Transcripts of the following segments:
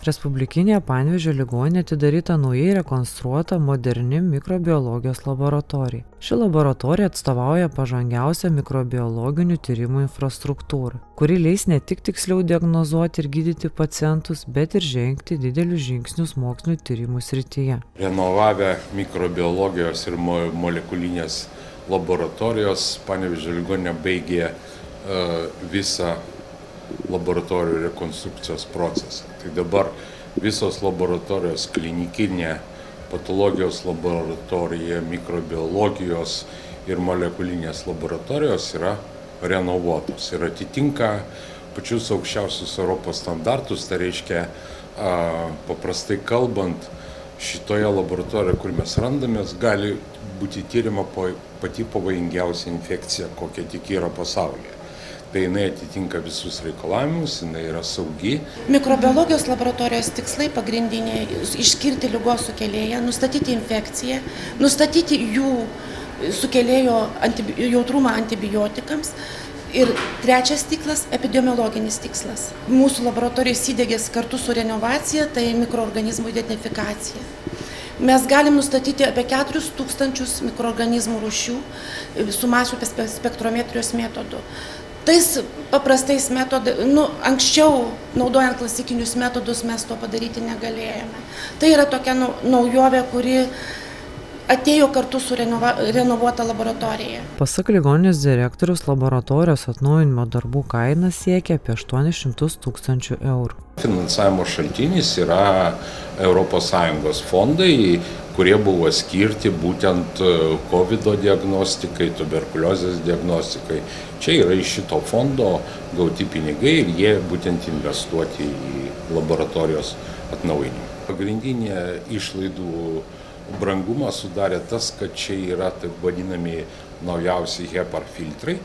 Respublikinėje Panevėžio ligoninėje atidaryta naujai rekonstruota moderni mikrobiologijos laboratorija. Ši laboratorija atstovauja pažangiausią mikrobiologinių tyrimų infrastruktūrą, kuri leis ne tik tiksliau diagnozuoti ir gydyti pacientus, bet ir žengti didelius žingsnius mokslinių tyrimų srityje. Renovavę mikrobiologijos ir molekulinės laboratorijos, Panevėžio ligoninė baigė visą laboratorijų rekonstrukcijos procesą. Tai dabar visos laboratorijos, klinikinė, patologijos laboratorija, mikrobiologijos ir molekulinės laboratorijos yra renovuotos ir atitinka pačius aukščiausius Europos standartus. Tai reiškia, paprastai kalbant, šitoje laboratorijoje, kur mes randamės, gali būti tyrima pati pavojingiausia infekcija, kokia tik yra pasaulyje. Tai jinai atitinka visus reikalavimus, jinai yra saugi. Mikrobiologijos laboratorijos tikslai pagrindiniai - išskirti ligos sukėlėją, nustatyti infekciją, nustatyti jų sukėlėjo jautrumą antibiotikams. Ir trečias tikslas - epidemiologinis tikslas. Mūsų laboratorijos įdegės kartu su renovacija, tai mikroorganizmų identifikacija. Mes galim nustatyti apie 4000 mikroorganizmų rūšių su masių spektrometrijos metodu. Tais paprastais metodais, anksčiau naudojant klasikinius metodus mes to padaryti negalėjome. Tai yra tokia naujovė, kuri atėjo kartu su renovuota laboratorija. Pasak ligoninės direktoriaus, laboratorijos atnaujinimo darbų kaina siekia apie 800 000 eurų. Finansavimo šaltinis yra ES fondai, kurie buvo skirti būtent COVID diagnostikai, tuberkuliozės diagnostikai. Čia yra iš šito fondo gauti pinigai ir jie būtent investuoti į laboratorijos atnaujinimą. Pagrindinė išlaidų brangumą sudarė tas, kad čia yra taip vadinami naujausi HEPA filtrai,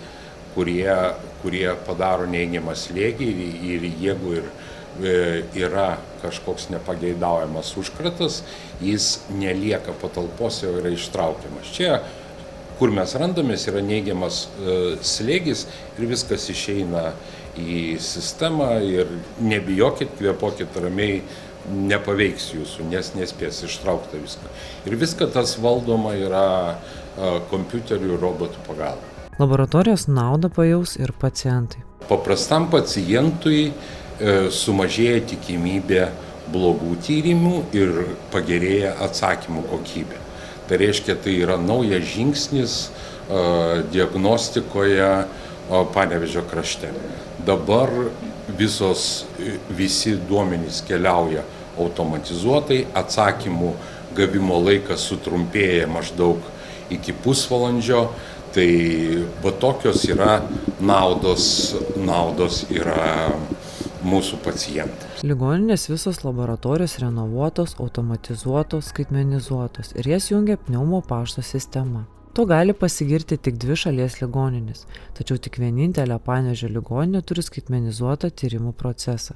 kurie padaro neigiamą slėgį ir jeigu yra kažkoks nepageidaujamas užkratas, jis nelieka patalpose, o yra ištraukiamas. Čia, kur mes randamės, yra neigiamas slėgis ir viskas išeina į sistemą ir nebijokit, kvėpuokit ramiai, nepaveiks jūsų, nes nespės ištraukti viską. Ir viską tas valdoma yra kompiuterių ir robotų pagalba. Laboratorijos naudą pajaus ir pacientai. Paprastam pacientui sumažėja tikimybė blogų tyrimų ir pagerėja atsakymų kokybė. Tai reiškia, tai yra naujas žingsnis diagnostikoje Panevėžio krašte. Dabar visi duomenys keliauja automatizuotai, atsakymų gavimo laikas sutrumpėja maždaug iki pusvalandžio, tai tokios yra naudos yra mūsų pacientams. Ligoninės visos laboratorijos renovuotos, automatizuotos, skaitmenizuotos ir jas jungia pneumo pašto sistema. To gali pasigirti tik 2 šalies ligoninės, tačiau tik vienintelė Panevėžio ligoninė turi skaitmenizuotą tyrimų procesą.